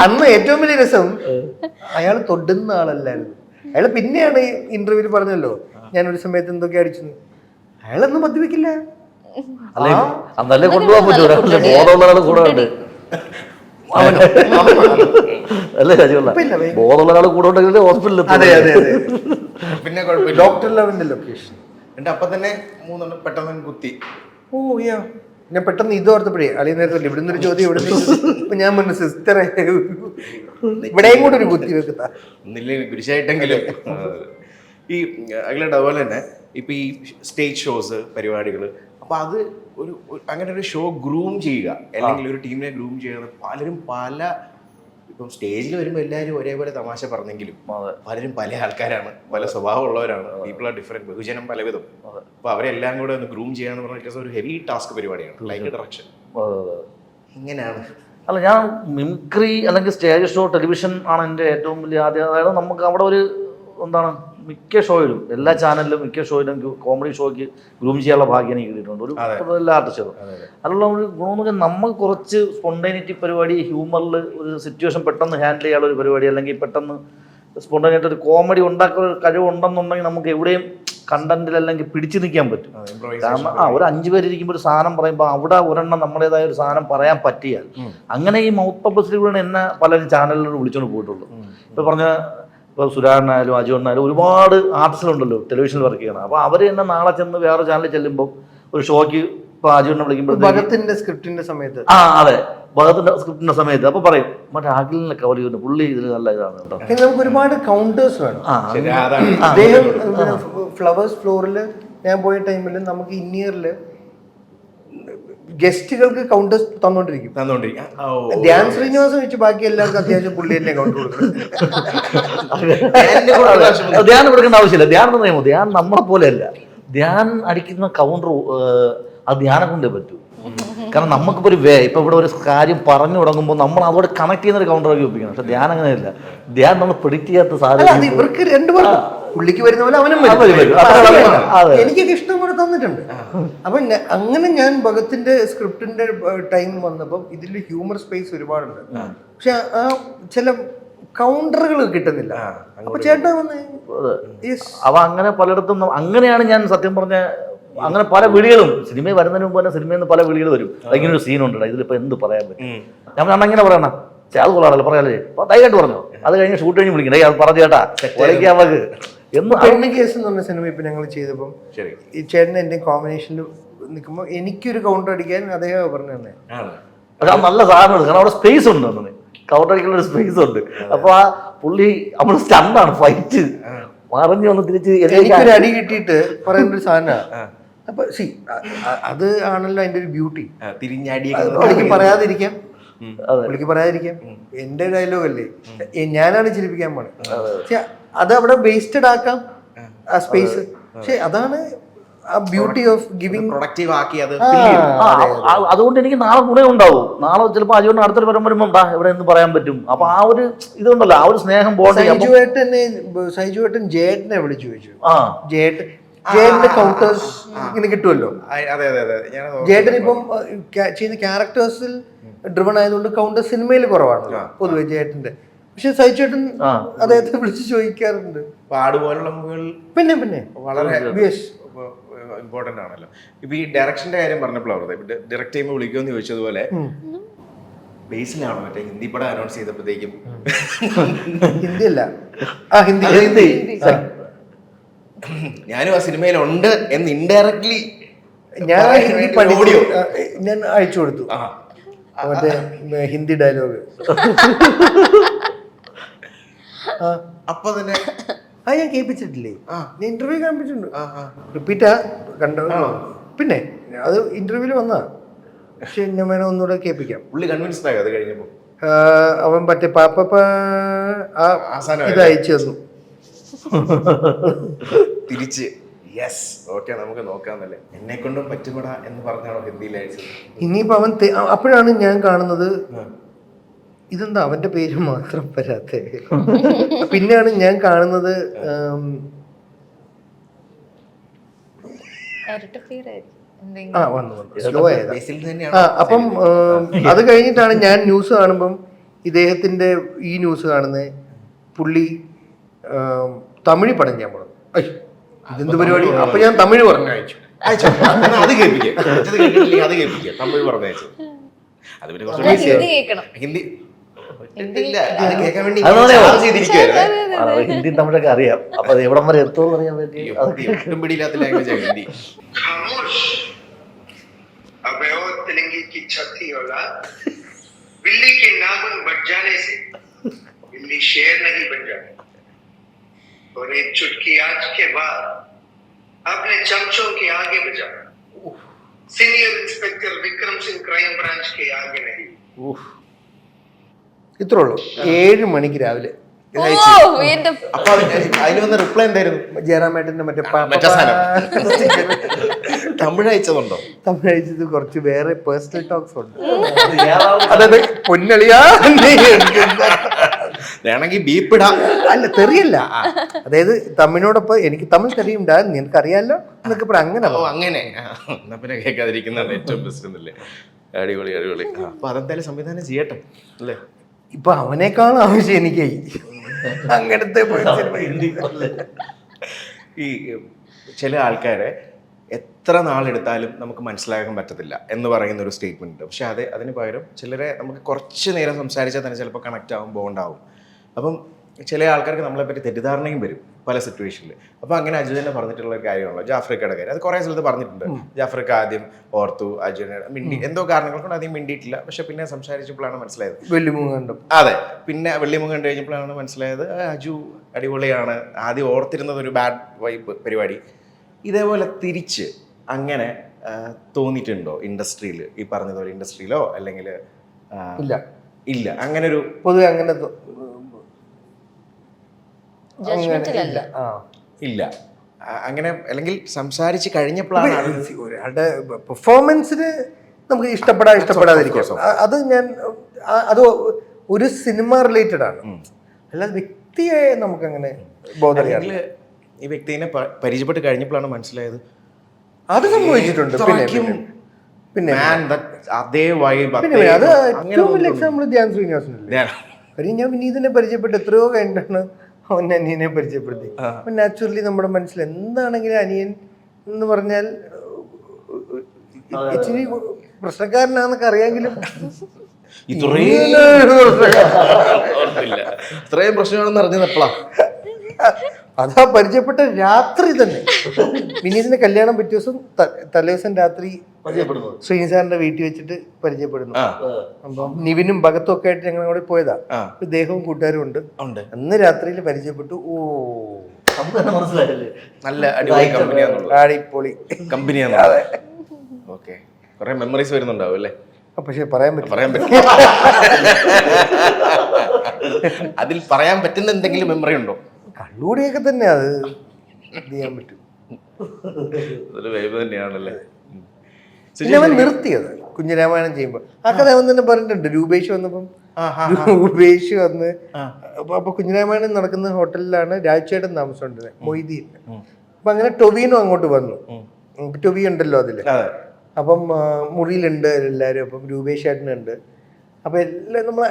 അന്ന് ഏറ്റവും വലിയ രസം, അയാൾ തൊടുന്ന ആളല്ലായിരുന്നു. അയാൾ പിന്നെയാണ് ഇന്റർവ്യൂവിൽ പറഞ്ഞല്ലോ ഞാൻ ഒരു സമയത്ത് എന്തൊക്കെ അടിച്ചു. അയാളൊന്നും മദ്യപിക്കില്ല. അന്നല്ലേ കൊണ്ടുപോകാൻ പറ്റൂല, ബോധമുള്ള ആൾ കൂടെ ഉണ്ട്. അല്ലേ രാജുള്ള, ബോധമുള്ള ആൾ കൂടെ ഉണ്ടെങ്കിൽ ഹോസ്പിറ്റലിൽ. പിന്നെ കുഴപ്പമില്ല, ഡോക്ടർ ലെവലിന്റെ ലൊക്കേഷൻ. എന്റെ അപ്പൊ തന്നെ 3 പെട്ടെന്ന് കുത്തി. ഓ യാ, ഞാൻ പെട്ടെന്ന് ഇത് ഓർത്തപ്പോഴേ അളിയ നേരത്തെ ഇവിടുന്ന് ഒരു ചോദ്യം, ഇവിടെ ഞാൻ പറഞ്ഞു സിസ്റ്ററെ ഇവിടെയും കൂടെ ഒരു കുത്തി വെക്കുന്ന ഗുരുശായിട്ടെങ്കിലും. ഈ അഖിലേട്ട അതുപോലെ തന്നെ ഇപ്പൊ ഈ സ്റ്റേജ് ഷോസ് പരിപാടികൾ, അപ്പൊ അത് ഒരു അങ്ങനെ ഒരു ഷോ ഗ്രൂം ചെയ്യുക, അല്ലെങ്കിൽ ഒരു ടീമിനെ ഗ്രൂം ചെയ്യുക, പലരും പല ഇപ്പം സ്റ്റേജിൽ വരുമ്പോൾ എല്ലാവരും ഒരേപോലെ തമാശ പറഞ്ഞെങ്കിലും പലരും പല ആൾക്കാരാണ്, പല സ്വഭാവമുള്ളവരാണ്, പീപ്പിൾ ആർ ഡിഫറെന്റ്, ബഹുജനം പലവിധം. അപ്പൊ അവരെല്ലാം കൂടെ ഒന്ന് ഗ്രൂം ചെയ്യാന്ന് പറഞ്ഞാൽ ഒരു ഹെവി ടാസ്ക് പരിപാടിയാണ്, ലൈക്ക് ഡയറക്ഷൻ. ഇങ്ങനെയാണ്. അല്ല, ഞാൻ മിമിക്രി അല്ലെങ്കിൽ സ്റ്റേജ് ഷോ, ടെലിവിഷൻ ആണ് എൻ്റെ ഏറ്റവും വലിയ ആദ്യം. അതായത് നമുക്ക് അവിടെ ഒരു എന്താണ് മിക്ക ഷോയിലും എല്ലാ ചാനലിലും മിക്ക ഷോയിലും കോമഡി ഷോയ്ക്ക് ഗ്രൂം ചെയ്യാനുള്ള ഭാഗ്യം എനിക്ക് കിട്ടിയിട്ടുണ്ട് ഒരു എല്ലാ ആർട്ടിസ്റ്റും. അതിലുള്ള ഒരു ഗുണമെന്ന് വെച്ചാൽ നമുക്ക് കുറച്ച് സ്പോണ്ടൈനിറ്റി പരിപാടി, ഹ്യൂമറിൽ ഒരു സിറ്റുവേഷൻ പെട്ടെന്ന് ഹാൻഡിൽ ചെയ്യാനുള്ള ഒരു പരിപാടി, അല്ലെങ്കിൽ പെട്ടെന്ന് സ്പോണ്ടൈനായിട്ട് ഒരു കോമഡി ഉണ്ടാക്കുന്ന ഒരു കഴിവുണ്ടെന്നുണ്ടെങ്കിൽ നമുക്ക് എവിടെയും കണ്ടന്റിൽ അല്ലെങ്കിൽ പിടിച്ചു നിൽക്കാൻ പറ്റും. കാരണം ഒരു 5 പേര് ഇരിക്കുമ്പോൾ ഒരു സാധനം പറയുമ്പോൾ അവിടെ ഒരെണ്ണം നമ്മുടേതായ ഒരു സാധനം പറയാൻ പറ്റിയാൽ, അങ്ങനെ ഈ മൗത്ത് പബ്ലിസിറ്റിയിലൂടെ എന്നെ പലരും ചാനലിൽ വിളിച്ചുകൊണ്ട് പോയിട്ടുള്ളൂ. ഇപ്പോൾ പറഞ്ഞ ഇപ്പോൾ സുരാനായാലും അജുണ്ണായാലും ഒരുപാട് ആർട്ടിസ്റ്റുകളുണ്ടല്ലോ ടെലിവിഷനിൽ വർക്ക് ചെയ്യണം. അപ്പോൾ അവർ തന്നെ നാളെ ചെന്ന് വേറെ ചാനലിൽ ചെല്ലുമ്പോൾ ഒരു ഷോയ്ക്ക് ഇപ്പോൾ അജുണ്ണ വിളിക്കുമ്പോൾ ഭഗത്തിന്റെ സ്ക്രിപ്റ്റിന്റെ സമയത്ത് അതെ ഭഗത്തിന്റെ സ്ക്രിപ്റ്റിന്റെ സമയത്ത് അപ്പോൾ പറയും മറ്റേ അഖിലിനെ കവർ ചെയ്യുന്നു, പുള്ളി ഇതിൽ നല്ല ഇതാണ് കേട്ടോ. പിന്നെ നമുക്ക് ഒരുപാട് കൗണ്ടേഴ്സ് വേണം. അദ്ദേഹം ഫ്ലവേഴ്സ് ഫ്ലോറിൽ ഞാൻ പോയ ടൈമിൽ നമുക്ക് ഇന്നിയറിൽ ഗസ്റ്റുകൾക്ക് കൗണ്ടേഴ്സ് തന്നോണ്ടിരിക്കും. ധ്യാൻ ശ്രീനിവാസൻ വെച്ച് ബാക്കി എല്ലാവർക്കും അത്യാവശ്യം പുള്ളി തന്നെ കൗണ്ടർ കൊടുക്കണം. ധ്യാൻ കൊടുക്കേണ്ട ആവശ്യമില്ല. ധ്യാൻ നിയമം ധ്യാൻ നമ്മളെ പോലെയല്ല. ധ്യാൻ അടിക്കുന്ന കൗണ്ടർ അത് ധ്യാനം കൊണ്ടേ പറ്റൂ. കാരണം നമുക്കിപ്പോൾ ഒരു ഇപ്പൊ ഇവിടെ ഒരു കാര്യം പറഞ്ഞു തുടങ്ങുമ്പോൾ നമ്മൾ അതോടെ കണക്ട് ചെയ്യുന്ന ഒരു കൗണ്ടറാക്കി ഒപ്പിക്കണം. പക്ഷെ ധ്യാൻ അങ്ങനെയല്ല. ധ്യാൻ നമ്മൾ പ്രെഡിക്റ്റ് ചെയ്യാത്ത സാധനം ഇവർക്ക് രണ്ടുപേരും പുള്ളിക്ക് വരുന്ന പോലെ അവനും എനിക്കൊക്കെ ഇഷ്ടം പോലെ തന്നിട്ടുണ്ട്. അപ്പൊ അങ്ങനെ ഞാൻ ഭഗത്തിന്റെ സ്ക്രിപ്റ്റിന്റെ ടൈം വന്നപ്പോൾ ഇതിൽ ഹ്യൂമർ സ്പേസ് ഒരുപാടുണ്ട്. പക്ഷെ ആ ചില കൗണ്ടറുകൾ കിട്ടുന്നില്ല. അപ്പൊ ചേട്ടാ വന്ന് അവ അങ്ങനെ പലയിടത്തും അങ്ങനെയാണ് ഞാൻ സത്യം പറഞ്ഞ അങ്ങനെ പല വിളികളും സിനിമയിൽ വരുന്നതിന് മുമ്പ് തന്നെ സിനിമയിൽ നിന്ന് പല വിളികൾ വരും. അതിങ്ങനെ ഒരു സീനുണ്ട്, ഇതിലിപ്പോ എന്ത് പറയാൻ പറ്റും. ഞാൻ അങ്ങനെ പറയണം, അത് കൊള്ളാറല്ലോ പറയാല്ലേ, അപ്പൊ ധൈര്യമായിട്ട് പറഞ്ഞു. അത് കഴിഞ്ഞ് ഷൂട്ട് കഴിഞ്ഞ് വിളിക്കണേ, അത് പറഞ്ഞു ചേട്ടാ ഒളിക്കാൻ നമുക്ക് എന്ന് കേസ് എന്ന് പറഞ്ഞ സിനിമ ഇപ്പൊ ഞങ്ങൾ ചെയ്തപ്പോൾ ഈ ചേട്ടൻ എന്റെ കോമ്പിനേഷനിൽ നിൽക്കുമ്പോൾ എനിക്കൊരു കൗണ്ടർ അടിക്കാൻ അദ്ദേഹം പറഞ്ഞു തന്നെ. പക്ഷെ അത് നല്ല സാധനമാണ്. കാരണം അവിടെ സ്പേസ് ഉണ്ട്, അങ്ങനെ കൗണ്ടർ അടിക്കുന്ന ഒരു സ്പേസ് ഉണ്ട്. അപ്പൊ ആ പുള്ളി നമ്മൾ സ്റ്റണ്ടാണ് ഫൈറ്റ് മറിഞ്ഞു വന്ന് തിരിച്ച് എനിക്കൊരു അടി കിട്ടിയിട്ട് പറയുന്ന ഒരു സാധനമാണ്. അപ്പൊ അത് ആണല്ലോ അതിന്റെ ഒരു ബ്യൂട്ടി. പുള്ളിക്ക് പറയാതിരിക്കാം, പുള്ളിക്ക് പറയാതിരിക്കാം. എന്റെ ഡയലോഗ് അല്ലേ, ഞാനാണ് ചിരിപ്പിക്കാൻ പോണേ. പക്ഷെ അത് അവിടെ വേസ്റ്റഡ് ആക്കാം ആ സ്പേസ്. പക്ഷെ അതാണ് ആ ബ്യൂട്ടി ഓഫ് ഗിവിംഗ്, പ്രൊഡക്റ്റീവ് ആക്കി അത്. അതുകൊണ്ട് എനിക്ക് നാളെ ഗുണം ഉണ്ടാവും. നാളെ ചിലപ്പോൾ അതുകൊണ്ട് അടുത്തൊരു പരം വരുമ്പോൾ ഇവിടെ എന്ത് പറയാൻ പറ്റും. അപ്പൊ ആ ഒരു ഇതുണ്ടല്ലോ, ആ ഒരു സ്നേഹം സൈജുവേട്ടൻ ജേട്ടനെ വിളിച്ചു ചോദിച്ചു. ജേട്ടന്റെ കൗണ്ടേഴ്സ് ഇങ്ങനെ കിട്ടുമല്ലോ. ജേട്ടൻ ഇപ്പം ചെയ്യുന്ന ക്യാരക്ടേഴ്സിൽ ഡ്രിവൺ ആയതുകൊണ്ട് കൗണ്ടർ സിനിമയിൽ കുറവാണ് പൊതുവെ ജേട്ടന്റെ. പക്ഷെ സൈജുവേട്ടൻ അദ്ദേഹത്തെ വിളിച്ച് ചോദിക്കാറുണ്ട്. പിന്നെ വളരെ ഇമ്പോർട്ടന്റ് ആണല്ലോ. ഇപ്പൊ ഈ ഡയറക്ഷന്റെ കാര്യം പറഞ്ഞപ്പോഴാണ് ഡയറക്ട് ചെയ്യുമ്പോൾ വിളിക്കുമെന്ന് ചോദിച്ചതുപോലെ ബേസിലാണോ മറ്റേ ഹിന്ദി പടം അനൗൺസ് ചെയ്തപ്പോഴത്തേക്കും ഹിന്ദി അല്ല ഹിന്ദി ഞാനും ആ സിനിമയിലുണ്ട് എന്ന് ഇൻഡയറക്ട്ലി ഞാൻ അയച്ചു കൊടുത്തു മറ്റേ ഹിന്ദി ഡയലോഗ്. അപ്പൊ തന്നെ ഞാൻ കേൾപ്പിച്ചിട്ടില്ലേ, ഞാൻ ഇന്റർവ്യൂ കാണിച്ചിട്ടുണ്ട്. റിപ്പീറ്റാ കണ്ടോ? പിന്നെ അത് ഇന്റർവ്യൂല് വന്നാ. പക്ഷെ ഞാൻ വേണം ഒന്നുകൂടെ കേൾപ്പിക്കാം. പുള്ളി കൺവിൻസ്ഡ് ആയോ അത് കഴിഞ്ഞപ്പോ? അവൻ മറ്റേ പാപ്പ ഇത് അയച്ചു തന്നു തിരിച്ച്. യെസ്, ഓക്കെ നമുക്ക് നോക്കാന്നല്ലേ, എന്നെ കൊണ്ടും പറ്റുപെടാ എന്ന് പറഞ്ഞാണോ ഹിന്ദിയിൽ അയച്ചത്. ഇനിയിപ്പോ അവൻ അപ്പോഴാണ് ഞാൻ കാണുന്നത് ഇതെന്താ അവന്റെ പേര് മാത്രം വരാത്തെ. പിന്നെയാണ് ഞാൻ കാണുന്നത് അപ്പം അത് കഴിഞ്ഞിട്ടാണ് ഞാൻ ന്യൂസ് കാണുമ്പം ഇദ്ദേഹത്തിന്റെ ഈ ന്യൂസ് കാണുന്നത്. പുള്ളി തമിഴ് പടം ഞാൻ പറഞ്ഞു, ഇതെന്ത് പരിപാടി. അപ്പൊ ഞാൻ തമിഴ് പറഞ്ഞു അയച്ചു. അത് കേൾപ്പിക്കാം, അത് കേൾപ്പിക്കാം. തമിഴ് പറഞ്ഞയച്ചു. അത് പിന്നെ കുറച്ച് ഹിന്ദി ഹിന്ദി തമിഴൊക്കെ അറിയാം. അപ്പൊ എവിടം വരെ എത്തുമെന്ന് അറിയാൻ വേണ്ടി പിടിയില്ലാത്ത ലാംഗ്വേജ് ഹിന്ദി. बिल्ली के नाखून बढ़ जाने से बिल्ली शेर नहीं बन जाती। और एक चुटकी आज के बाद अपने चमचों के आगे बजा, senior inspector Vikram Singh crime branch के आगे नहीं. ഇത്രേ ഉള്ളൂ. 7 മണിക്ക് രാവിലെ. അപ്പൊ അതിന് വന്ന റിപ്ലൈ എന്തായിരുന്നു? ജയറാമേട്ടന്റെ മറ്റേ തമിഴ് അയച്ചതുണ്ടോ? തമിഴ് അയച്ചത് കുറച്ച് വേറെ പേഴ്സണൽ ടോക്സ് ഉണ്ട്. അതായത് പൊന്നളിയാ വേണമെങ്കിൽ ബീപ്പിടാം. അല്ല തെറിയല്ല, അതായത് തമിഴിനോടൊപ്പം എനിക്ക് തമിഴ് തെറിയുണ്ടാ, നിനക്കറിയാലോ എന്നൊക്കെ പറയാം. അങ്ങനെ ഓ അങ്ങനെ, എന്നാ പിന്നെ കേൾക്കാതിരിക്കുന്നതാണ് ഏറ്റവും ബെസ്റ്റ് എന്നല്ലേ. അടിപൊളി അടിപൊളി. അപ്പൊ അതെന്തായാലും സംവിധാനം ചെയ്യട്ടെ അല്ലേ. ഇപ്പൊ അവനേക്കാളും ആവശ്യം എനിക്കായി അങ്ങനത്തെ ഈ ചില ആൾക്കാരെ എത്ര നാളെടുത്താലും നമുക്ക് മനസ്സിലാക്കാൻ പറ്റത്തില്ല എന്ന് പറയുന്ന ഒരു സ്റ്റേറ്റ്മെന്റ് ഉണ്ട്. പക്ഷെ അതിന് പകരം ചിലരെ നമുക്ക് കുറച്ച് നേരം സംസാരിച്ചാൽ തന്നെ ചിലപ്പോൾ കണക്റ്റ് ആവും, ബോണ്ടാവും. അപ്പം ചില ആൾക്കാർക്ക് നമ്മളെ പറ്റി തെറ്റിദ്ധാരണയും വരും പല സിറ്റുവേഷനിൽ. അപ്പോൾ അങ്ങനെ അജു തന്നെ പറഞ്ഞിട്ടുള്ള ഒരു കാര്യമാണല്ലോ ജാഫ്രിക്കയുടെ കാര്യം. അത് കുറേ സ്ഥലത്ത് പറഞ്ഞിട്ടുണ്ട്. ജാഫ്രിക്ക ആദ്യം ഓർത്തു, അജുനെ മിണ്ടി എന്തോ കാരണങ്ങൾ കൊണ്ട് ആദ്യം മിണ്ടിയിട്ടില്ല. പക്ഷെ പിന്നെ സംസാരിച്ചപ്പോഴാണ് മനസ്സിലായത്. വെള്ളിമുഖം. അതെ, പിന്നെ വെള്ളിമുഖം കണ്ടു കഴിഞ്ഞപ്പോഴാണ് മനസ്സിലായത് അജു അടിപൊളിയാണ്. ആദ്യം ഓർത്തിരുന്നത് ഒരു ബാഡ് വൈബ് പരിപാടി. ഇതേപോലെ തിരിച്ച് അങ്ങനെ തോന്നിയിട്ടുണ്ടോ ഇൻഡസ്ട്രിയിൽ? ഈ പറഞ്ഞതുപോലെ ഇൻഡസ്ട്രിയിലോ അല്ലെങ്കിൽ ഇല്ല ഇല്ല അങ്ങനെ ഒരു പൊതുവെ അങ്ങനെ ജഡ്ജ്മെന്റിലല്ല. ഇല്ല അങ്ങനെ, അല്ലെങ്കിൽ സംസാരിച്ച് കഴിഞ്ഞപ്പോഴാണ് ഒരാളുടെ പെർഫോമൻസിന് നമുക്ക് ഇഷ്ടപ്പെടാതിരിക്കാം. അത് ഞാൻ അത് ഒരു സിനിമ റിലേറ്റഡ് ആണ്, അല്ലാതെ വ്യക്തിയെ നമുക്കങ്ങനെ ബോധറിയാറില്ല. ഈ വ്യക്തിനെ പരിചയപ്പെട്ട് കഴിഞ്ഞപ്പോഴാണ് മനസ്സിലായത് അത് സംഭവിച്ചിട്ടുണ്ട്. പിന്നെ അതേ വൈബ്. അത് ഏറ്റവും വലിയ എക്സാമ്പിൾ ധ്യാൻ ശ്രീനിവാസനല്ലേ. കാര്യം ഞാൻ വിനീതിനെ പരിചയപ്പെട്ട് എത്രയോ കഴിഞ്ഞിട്ടാണ് അവൻ അനിയനെ പരിചയപ്പെടുത്തി. അപ്പൊ നാച്ചുറലി നമ്മുടെ മനസ്സിൽ എന്താണെങ്കിലും അനിയൻ എന്ന് പറഞ്ഞാൽ ഇച്ചിരി പ്രശ്നക്കാരനാന്നൊക്കെ അറിയാമെങ്കിലും ഇത്രയും പ്രശ്നമാണെന്ന് അറിഞ്ഞത് എപ്പോഴാ? അതാ പരിചയപ്പെട്ട രാത്രി തന്നെ. വിനീതിന്റെ കല്യാണം പിറ്റേ ദിവസം തലേദിവസം രാത്രി ശ്രീനിസാറിന്റെ വീട്ടിൽ വെച്ചിട്ട് പരിചയപ്പെടുന്നു. അപ്പം നിവിനും ഭഗത്തും ഒക്കെ ആയിട്ട് ഞങ്ങൾ അവിടെ പോയതാ. ഇദ്ദേഹവും കൂട്ടുകാരും ഉണ്ട്. അന്ന് രാത്രിയിൽ പരിചയപ്പെട്ടു. ഓ നല്ല അടിപൊളി കമ്പനിയാണ്. ഓക്കെ, കുറെ മെമ്മറീസ് വരുന്നുണ്ടാവും അല്ലേ? പക്ഷെ പറയാൻ പറ്റും. അതിൽ പറയാൻ പറ്റുന്ന എന്തെങ്കിലും മെമ്മറി ഉണ്ടോ? കള്ളൂടിയൊക്കെ തന്നെ അത് ചെയ്യാൻ പറ്റും. തന്നെയാണല്ലേ. പിന്നെ അവൻ നിർത്തിയത് കുഞ്ഞിരാമായണം ചെയ്യുമ്പോൾ ആ കഥ അവൻ തന്നെ പറഞ്ഞിട്ടുണ്ട്. രൂപേഷ് വന്നപ്പം രൂപേഷ് വന്ന് അപ്പൊ കുഞ്ഞിരാമായണം നടക്കുന്ന ഹോട്ടലിലാണ് രാജേട്ടൻ താമസമുണ്ട്, മൊയ്തീൻ. അപ്പൊ അങ്ങനെ ടൊവിനോ അങ്ങോട്ട് വന്നു. ടൊവി ഉണ്ടല്ലോ അതില്. അപ്പം മുറിയിലുണ്ട് എല്ലാവരും. അപ്പം രൂപേഷ് ചേട്ടനുണ്ട്. അപ്പൊ എല്ലാം നമ്മളെ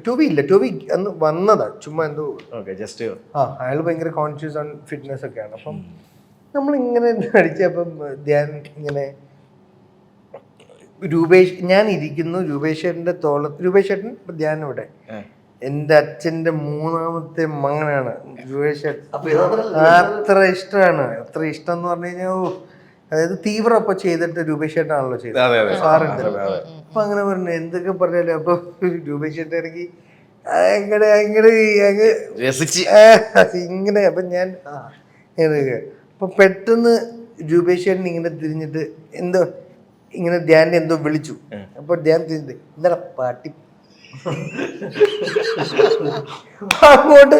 ടൊവി അന്ന് വന്നതാ ചുമ്മാ എന്തോ ജസ്റ്റ് അയാൾ ഭയങ്കര കോൺഷ്യസ് ഓൺ ഫിറ്റ്നസ് ഒക്കെയാണ്. അപ്പം നമ്മളിങ്ങനെ അടിച്ചപ്പം ധ്യാൻ ഇങ്ങനെ ഞാൻ ഇരിക്കുന്നു രൂപേഷ് ചേട്ടൻ്റെ രൂപേഷ് ചേട്ടൻ ധ്യാൻ ഇവിടെ. എൻ്റെ അച്ഛൻ്റെ മൂന്നാമത്തെ മകനാണ് രൂപേഷ് ചേട്ടൻ. അത്ര ഇഷ്ടമാണ്. അത്ര ഇഷ്ടം എന്ന് പറഞ്ഞു കഴിഞ്ഞാൽ അതായത് തീവ്രം അപ്പൊ ചെയ്തിട്ട് രൂപേഷ് ചേട്ടനാണല്ലോ ചെയ്തത്, സാറുണ്ടല്ലോ. അപ്പൊ അങ്ങനെ പറഞ്ഞു എന്തൊക്കെ പറഞ്ഞാലും അപ്പൊ രൂപേഷ് ചേട്ടൻ ഇറങ്ങി ഇങ്ങനെ. അപ്പൊ ഞാൻ അപ്പൊ പെട്ടെന്ന് രൂപേഷ് ചേട്ടൻ ഇങ്ങനെ തിരിഞ്ഞിട്ട് എന്തോ ഇങ്ങനെ ധ്യാനെ എന്തോ വിളിച്ചു. അപ്പൊ ധ്യാൻ തിരിഞ്ഞിട്ട് എന്താ പാട്ടി അങ്ങോട്ട്.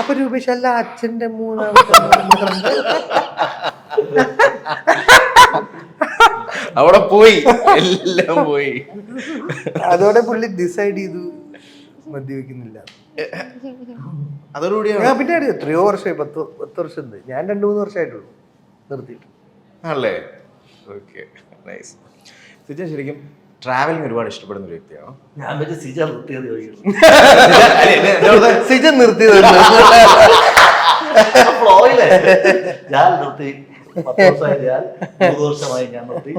അപ്പൊ രൂപേഷ് അല്ല അച്ഛന്റെ മൂന്നാമത്തെ അവിടെ പോയി, എല്ലാം പോയി. അതോടെ പുള്ളി ഡിസൈഡ് ചെയ്തു മദ്യപിക്കുന്നില്ല. അതോടുകൂടിയാണ് പിന്നെ എത്രയോ വർഷമായി, 10 വർഷം. ഞാൻ 2-3 വർഷമായിട്ടുള്ളൂ നിർത്തിയിട്ട്. ആണല്ലേ? Okay, nice. സിജ ശരിക്കും ട്രാവലിംഗ് ഒരുപാട് ഇഷ്ടപ്പെടുന്ന ഒരു വ്യക്തിയാണോ? ഞാൻ സിജ നിർത്തിയത് സിജ നിർത്തിയത് ഞാൻ നിർത്തി. 10 വർഷമായി ഞാൻ നിർത്തി.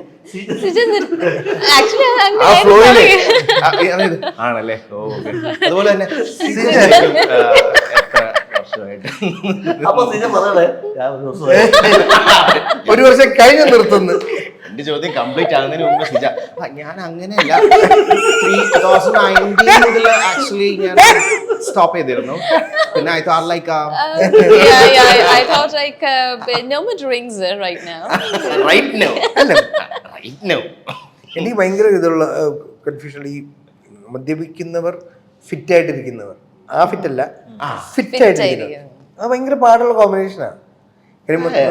ആണല്ലേ? അതുപോലെ തന്നെ അപ്പൊ സിജ പറയണേ ഞാൻ 1 വർഷം കഴിഞ്ഞ് നിർത്തുന്നു. എന്റെ ചോദ്യം കംപ്ലീറ്റ് ആകുന്നതിന് മുമ്പ് സിജ ഞാൻ അങ്ങനെയല്ല 2019 ആക്ച്വലി ഞാൻ സ്റ്റോപ്പ് ചെയ്തിരുന്നു. പിന്നെ I thought like I thought like no more drinks right now. right now. എനിക്ക് ഭയങ്കര ഇതുള്ള കൺഫ്യൂഷൻ. ഈ മദ്യപിക്കുന്നവർ ഫിറ്റ് ആയിട്ടിരിക്കുന്നവർ, ആ ഫിറ്റ് അല്ല ഫിറ്റ് ആയിട്ടിരിക്കുന്നവർ, അത് ഭയങ്കര പാടുള്ള കോമ്പിനേഷനാണ്.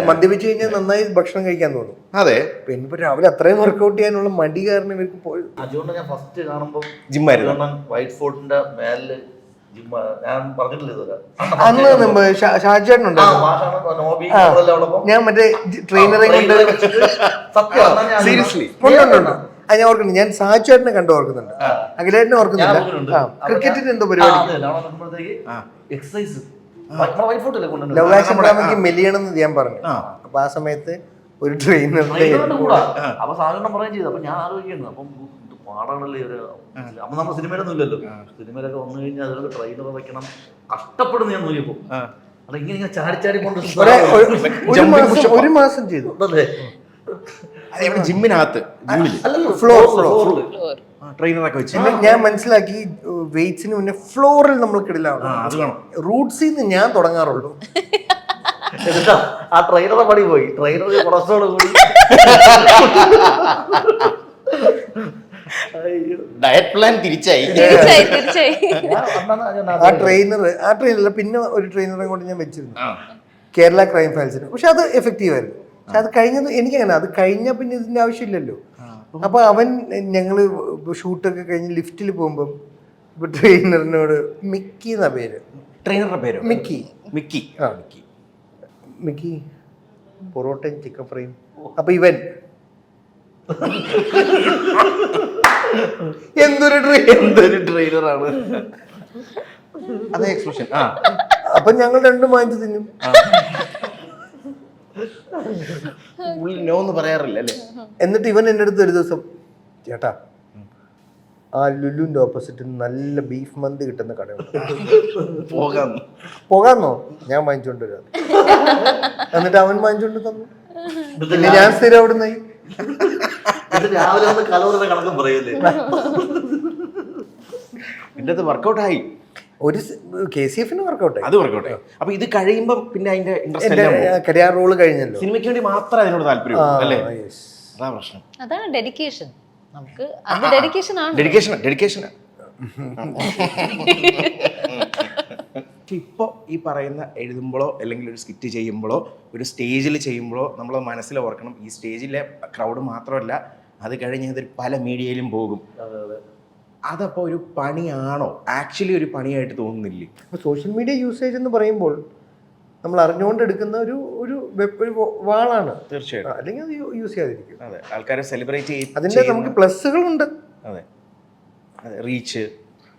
മദ്യപിച്ചു കഴിഞ്ഞാൽ നന്നായി ഭക്ഷണം കഴിക്കാൻ തോന്നും. അതെ, പിന്നെ രാവിലെ അത്രയും വർക്ക്ഔട്ട് ചെയ്യാനുള്ള മടി കാരണം ഇവർക്ക് പോയി. അതുകൊണ്ട് ഞാൻ ഫസ്റ്റ് കാണുമ്പോൾ ജിമ്മായിരുന്നു. വൈറ്റ് ഫോർട്ടിന്റെ മേലില് ജിമ്മ ഞാൻ പറഞ്ഞിട്ടില്ല ഇതുവരെ. അന്ന് ഷാജേട്ടൻ ഉണ്ടായിരുന്നു. നോബി അവരോടൊപ്പം ഞാൻ മറ്റേ ട്രെയിനറെ കൊണ്ട് സീരിയസ്ലി ഉണ്ട്. അത് ഞാൻ ഓർക്കുന്നുണ്ട്. ഞാൻ സാജുവേട്ടനെ കണ്ടു ഓർക്കുന്നുണ്ട്, അഖിലേട്ടനെ ഓർക്കുന്നില്ല. ക്രിക്കറ്റിന് എന്തോ പരിപാടി എക്സസൈസ് ലവകാശം മെലിയണമെന്ന് ഞാൻ പറഞ്ഞു. അപ്പൊ ആ സമയത്ത് ഒരു ട്രെയിനറുടെ കൂടാ അപ്പൊ സാധാരണ പറയുകയും ചെയ്തു. അപ്പൊ ഞാൻ ആലോചിക്കുന്നു, അപ്പം പാടാണല്ലേ ഇവര്. അപ്പൊ നമ്മൾ സിനിമയിലൊന്നും ഇല്ലല്ലോ. സിനിമയിലൊക്കെ വന്നു കഴിഞ്ഞാൽ അതിലൊക്കെ ട്രെയിനർ വെക്കണം, കഷ്ടപ്പെടുന്നു ഞാൻ നോക്കിയപ്പോ. അത് ഇങ്ങനെ ചാടി ചാടി കൊണ്ട് ഒരു മാസം ചെയ്തു. ജിമ്മിനകത്ത് ട്രെയിനറൊക്കെ വെച്ച് ഞാൻ മനസ്സിലാക്കി വെയിറ്റ്സിന് മുന്നേ ഫ്ലോറിൽ നമ്മൾ കിടിലാണ്. അത് വേണം. റൂട്ട്സിൽ നിന്ന് ഞാൻ തുടങ്ങാറുള്ളൂ. ആ ട്രെയിനറെ പണി പോയി. ട്രെയിനർ കൊളസ്ട്രോൾ കൂടി ഡയറ്റ് പ്ലാൻ തിരിച്ചായി. ആ ട്രെയിനർ പിന്നെ ഒരു ട്രെയിനറെ കൊണ്ട് ഞാൻ വെച്ചിരുന്നു കേരള ക്രൈം ഫയൽസിന്. പക്ഷെ അത് എഫക്റ്റീവ് ആയിരുന്നു. പക്ഷെ അത് കഴിഞ്ഞത് എനിക്കങ്ങനെ, അത് കഴിഞ്ഞാൽ പിന്നെ ഇതിന്റെ ആവശ്യമില്ലല്ലോ. അപ്പൊ അവൻ ഞങ്ങള് ഷൂട്ടൊക്കെ കഴിഞ്ഞ് ലിഫ്റ്റിൽ പോകുമ്പം ഇപ്പൊ ട്രെയിനറിനോട് മിക്കി എന്നാ പേര്. ട്രെയിനറുടെ പേര് മിക്കി. മിക്കി. ആ മിക്കി പൊറോട്ടയും ചിക്കൻ ഫ്രൈയും. അപ്പൊ ഇവൻ എന്തൊരു ട്രെയിനറാണ്. അതേ എക്സ്പ്രഷൻ. അപ്പൊ ഞങ്ങൾ രണ്ടും വാങ്ങിച്ചു തിന്നും. നോ എന്ന് പറയാറില്ല അല്ലേ. എന്നിട്ട് ഇവൻ എൻ്റെ അടുത്ത് ഒരു ദിവസം, ചേട്ടാ ആ ലുലുവിന്റെ ഓപ്പോസിറ്റ് നല്ല ബീഫ് മന്തി കിട്ടുന്ന കടയുണ്ട്, പോകാന്നോ? ഞാൻ വാങ്ങിച്ചോണ്ട് വരാം. എന്നിട്ട് അവൻ വാങ്ങിച്ചോണ്ട് തന്നു. പിന്നെ ഞാൻ സ്ഥിരം അവിടെ നിന്നായി. രാവിലെ ഒന്ന് കലോറിയുടെ കണക്കും പറയല്ലേ. എന്റെ അത് വർക്കൗട്ടായി. ഒരു KCF വർക്കൗട്ടായി. അത് വർക്കൗട്ടായി. അപ്പൊ ഇത് കഴിയുമ്പോ പിന്നെ അതിന്റെ കരിയർ റോള് കഴിഞ്ഞല്ലോ. സിനിമയ്ക്ക് വേണ്ടി മാത്രം അതിനോട് താല്പര്യം അല്ലേ. അതാ പ്രശ്നം. അതാണ് ഡെഡിക്കേഷൻ. നമുക്ക് അത് ഡെഡിക്കേഷൻ ആണ്. ഡെഡിക്കേഷൻ. ഇപ്പോൾ ഈ പറയുന്ന എഴുതുമ്പോഴോ അല്ലെങ്കിൽ ഒരു സ്കിറ്റ് ചെയ്യുമ്പോഴോ ഒരു സ്റ്റേജിൽ ചെയ്യുമ്പോഴോ നമ്മൾ മനസ്സിൽ ഓർക്കണം, ഈ സ്റ്റേജിലെ ക്രൗഡ് മാത്രമല്ല, അത് കഴിഞ്ഞ് അതൊരു പല മീഡിയയിലും പോകും. അതപ്പോൾ ഒരു പണിയാണോ? ആക്ച്വലി ഒരു പണിയായിട്ട് തോന്നുന്നില്ലേ? സോഷ്യൽ മീഡിയ യൂസേജ് എന്ന് പറയുമ്പോൾ നമ്മൾ അറിഞ്ഞുകൊണ്ട് എടുക്കുന്ന ഒരു വാളാണ് തീർച്ചയായിട്ടും. അല്ലെങ്കിൽ അത് യൂസ് ചെയ്യാതിരിക്കും. അതെ, ആൾക്കാരെ സെലിബ്രേറ്റ് ചെയ്യും. അതിൻ്റെ നമുക്ക് പ്ലസ്സുകളുണ്ട്. അതെ, റീച്ച്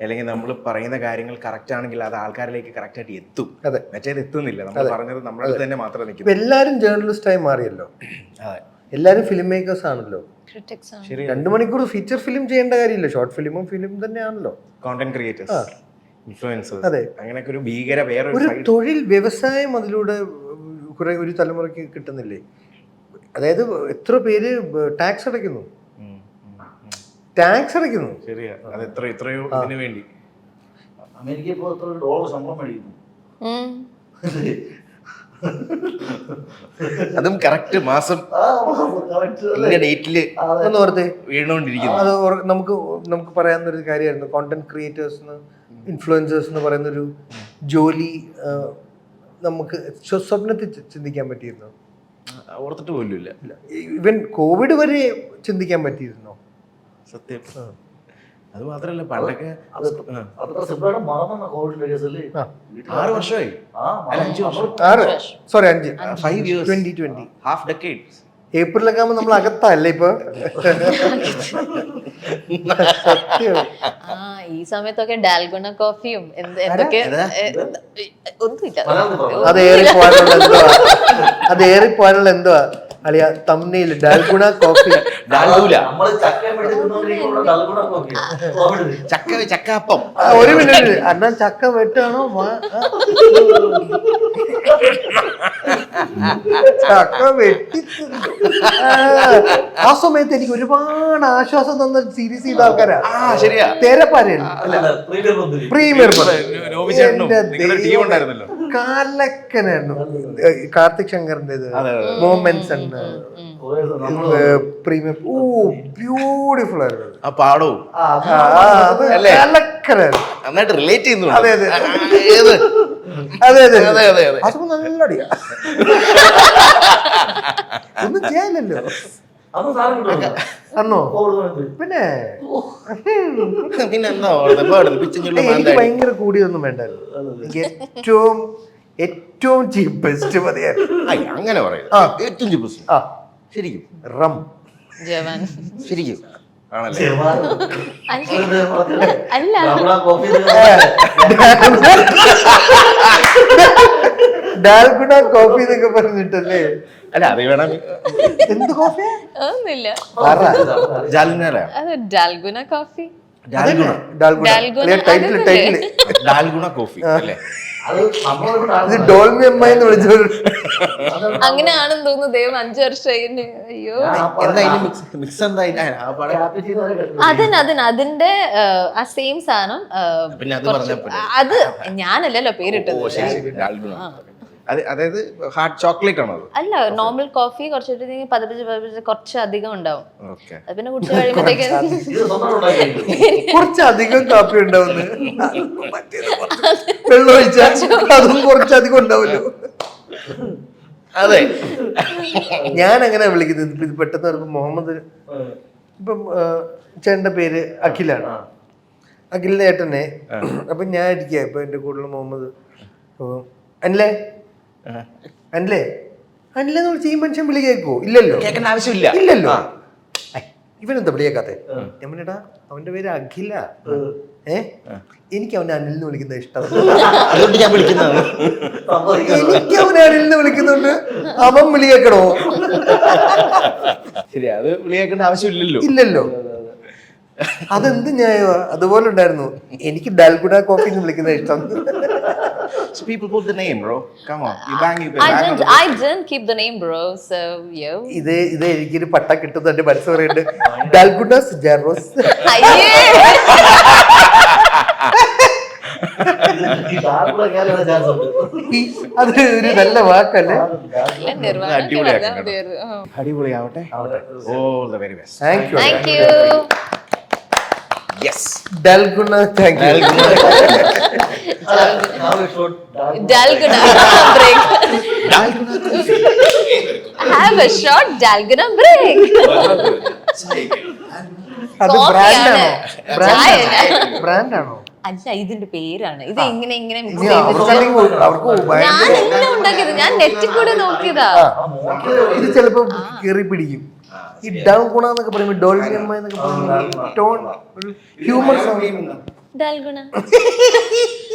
അല്ലെങ്കിൽ നമ്മൾ പറയുന്ന കാര്യങ്ങൾ കറക്റ്റ് ആണെങ്കിൽ അത് ആൾക്കാരിലേക്ക് കറക്റ്റായിട്ട് എത്തും. അതെ, മറ്റേത് എത്തുന്നില്ല. നമ്മൾ പറഞ്ഞത് നമ്മുടെ അടുത്ത് തന്നെ മാത്രം നിൽക്കും. എല്ലാവരും ജേർണലിസ്റ്റായി മാറിയല്ലോ. അതെ, എല്ലാവരും ഫിലിം മേക്കേഴ്സ് ആണല്ലോ. ശരി, 2 മണിക്കൂർ ഫീച്ചർ ഫിലിം ചെയ്യേണ്ട കാര്യമില്ല. ഷോർട്ട് ഫിലിമും ഫിലിം തന്നെയാണല്ലോ. കോണ്ടന്റ് ക്രിയേറ്റേഴ്സ്, ഇൻഫ്ലുവൻസേഴ്സ്, അതെ, അങ്ങനെയൊക്കെ ഒരു ഭീകര ഒരു തൊഴിൽ വ്യവസായം അതിലൂടെ ഒരു തലമുറയ്ക്ക് കിട്ടുന്നില്ലേ? അതായത് എത്ര പേര് ടാക്സ് അടയ്ക്കുന്നു. ശരിയാ. അത് എത്രയോ ഇതിനു വേണ്ടി. അമേരിക്ക ഇപ്പോൾ $1 ശമ്പളം മേടിക്കുന്നു. അതും കറക്റ്റ് മാസം ഡേറ്റില് വീണുകൊണ്ടിരിക്കുന്നു. അത് നമുക്ക് പറയാവുന്നൊരു കാര്യമായിരുന്നു. കോണ്ടന്റ് ക്രിയേറ്റേഴ്സ്, ഇൻഫ്ലുവൻസേഴ്സ് എന്ന് പറയുന്നൊരു ജോലി നമുക്ക് സ്വപ്നത്തിൽ ചിന്തിക്കാൻ പറ്റിയിരുന്നോ? ഓർത്തിട്ട് പോലും ഇല്ല. ഇവൻ കോവിഡ് വരെ ചിന്തിക്കാൻ പറ്റിയിരുന്നോ? സത്യം. അത് മാത്രല്ല, പണ്ടൊക്കെ 6 വർഷമായി. 5 years. 2020 half decade. ഏപ്രിലൊക്കെ ആകുമ്പോൾ നമ്മൾ അകത്തല്ലേ ഇപ്പൊ? ഈ സമയത്തൊക്കെ ഡാൽഗുണ കോഫിയും എന്തൊക്കെ ഒന്നുമില്ല. അത് ഏറിപ്പോയാലുള്ള എന്തുവാ അളിയ തമ്മിൽ ഡാൽഗുണ കോഫി. ചക്കപ്പം. ഒരു മിനിറ്റ്, അണ്ണൻ ചക്ക വെട്ടാണോ? ചക്ക വെട്ടി. ആ സമയത്ത് എനിക്ക് ഒരുപാട് ആശ്വാസം തന്ന സീരീസ് ചെയ്ത ആൾക്കാരാ. തേരപ്പാരയാണ് പ്രീമിയർ. കാലക്കനായിരുന്നു. കാർത്തിക് ശങ്കറിന്റെ മൊമെന്റ്സ് ഉണ്ട്. പ്രീമിയർ. ഓ ബ്യൂട്ടിഫുൾ ആയിരുന്നു. ആ പാടവും നന്നായിട്ട് റിലേറ്റ് ചെയ്യുന്നു. അതെ അതെ അതൊക്കെ നല്ല അടിയാ. ഒന്നും ചെയ്യാനില്ലല്ലോ. അന്ന് സാധനം കിട്ടും. അന്നോ കൊടുക്കുന്നുണ്ട്. പിന്നെ പിന്നെ എന്താ പറയുന്നത് പിച്ചഞ്ഞുള്ള എനിക്ക് ഭയങ്കര കൂടിയൊന്നും വേണ്ടായിരുന്നു. എനിക്ക് ഏറ്റവും ചീപ്പസ്റ്റ് മതിയായിരുന്നു. അങ്ങനെ പറയുന്നത് ഏറ്റവും ചിപ്പസ് ആ ശരിക്കും റം. ജവാൻ. ശരിക്കും ആണല്ലേ? അല്ല കോഫി ഡാൽഗുണ കോഫി എന്നൊക്കെ പറഞ്ഞിട്ടല്ലേ? അല്ല അത് വേണം. എന്ത് കോഫിയാ? ഒന്നുമില്ല, ജാൽഗുണ അത് ഡാൽഗുന കോഫി. ഡാൽഗുണ ടൈറ്റില് ഡാൽഗുണ കോഫി അല്ലേ? അത് നമ്മളെ ഇത് ഡോൾമി അമ്മ എന്ന് വിളിച്ചത്. അങ്ങനെയാണെന്ന് തോന്നുന്നു. ദൈവം 5 വർഷമായി. അയ്യോ, എന്താ മിക്സ് എന്താ ആ പാടെ അതിന്റെ ആ സെയിം സാധനം. പിന്നെ അത് പറഞ്ഞാൽ പോരെ. അത് ഞാനല്ലല്ലോ പേരിട്ടത്. ഓ ശരി ശരി ഡാൽഗുണ. അതായത് ഹാർഡ് ചോക്ലേറ്റ് ആണോ അത്? അല്ല, നോർമൽ കോഫി കുറച്ചിട്ട് പതിപ്പിച്ച് കുറച്ച് അധികം ഉണ്ടാവും. ഓക്കെ. അത് പിന്നെ കുടിച്ച് കഴിയുമ്പോഴത്തേക്ക് ഇത് സ്വന്തം ഉണ്ടാക്കി. കുറച്ചധികം കാപ്പി ഉണ്ടാവുന്നു. വെള്ളം ഒഴിച്ചാൽ അതും കുറച്ചധികം ഉണ്ടാവുമല്ലോ. അതെ ഞാൻ അങ്ങനെ വിളിക്കുന്നത്. ഇപ്പൊ ഇത് പെട്ടെന്ന് പറയുമ്പോ മുഹമ്മദ്, ഇപ്പം ചേട്ടന്റെ പേര് അഖിലാണ്. അഖിലിന്റെ ഏട്ടനെ. അപ്പൊ ഞാൻ ഇരിക്കുക, ഇപ്പൊ എന്റെ കൂടുതൽ മുഹമ്മദ് അനിലേ അനിലേ അനിലെന്ന് വിളിച്ച് ഈ മനുഷ്യൻ വിളി കേൾക്കുവോ? ഇല്ലല്ലോ, കേൾക്കേണ്ട ആവശ്യമില്ല. ഇല്ലല്ലോ. ഇവനെന്താ വിളിയേക്കാത്തെ? ഞാൻ പറഞ്ഞാ അവന്റെ പേര് അഖില. എനിക്ക് അവനെ അനിലിന്ന് വിളിക്കുന്നത് ഇഷ്ടം. അതുകൊണ്ട് ഞാൻ വിളിക്കുന്നത്. എനിക്ക് അവനെ അനിലിന്ന് വിളിക്കുന്നുണ്ട്, അവൻ വിളി കേൾക്കണോ? ശരി, അത് വിളി കേൾക്കേണ്ട ആവശ്യമില്ലല്ലോ. ഇല്ലല്ലോ. അതെന്ത് ന്യായമാ? അതുപോലെ ഉണ്ടായിരുന്നു. എനിക്ക് ഡാൽഗുണ കോഫി എന്ന് വിളിക്കുന്നത് ഇഷ്ടം. So people put the name, bro. Come on, you bang. I didn't keep the name, bro. So yo. ഇത് എനിക്കൊരു പട്ട കിട്ടുന്ന എന്റെ മനസ്സ് പറയുന്നുണ്ട്. ഡാൽഗുണസ് ജാറോസ്. അയ്യേ, അത് ഒരു നല്ല വാക്കല്ലേ? അടിപൊളിയാവട്ടെ. All the very best. Thank you. Yes. Dalgona, thank you. Dalgona break. Have a short Dalgona break. അത് Coffee ബ്രാൻഡാണോ? ആണ്. ബ്രാൻഡാണോ? അല്ല, ഇതിന്റെ പേരാണ്. ഇത് ഇങ്ങനെ മിക്സ് ഇനി ചെയ്തിട്ട് അവർക്ക് ഞാൻ എങ്ങനെ ഉണ്ടാക്കിയത്? ഞാൻ നെറ്റിൽ കൂടെ നോക്കിയതാ. ഇത് ചിലപ്പോ കയറി പിടിക്കും. ഈ ഡാൽഗുണ എന്നൊക്കെ പറയുമ്പോ ഡോൾമി അമ്മ എന്നൊക്കെ പറയുമ്പോൾ ടോൺ ഹ്യൂമർ Dalgona.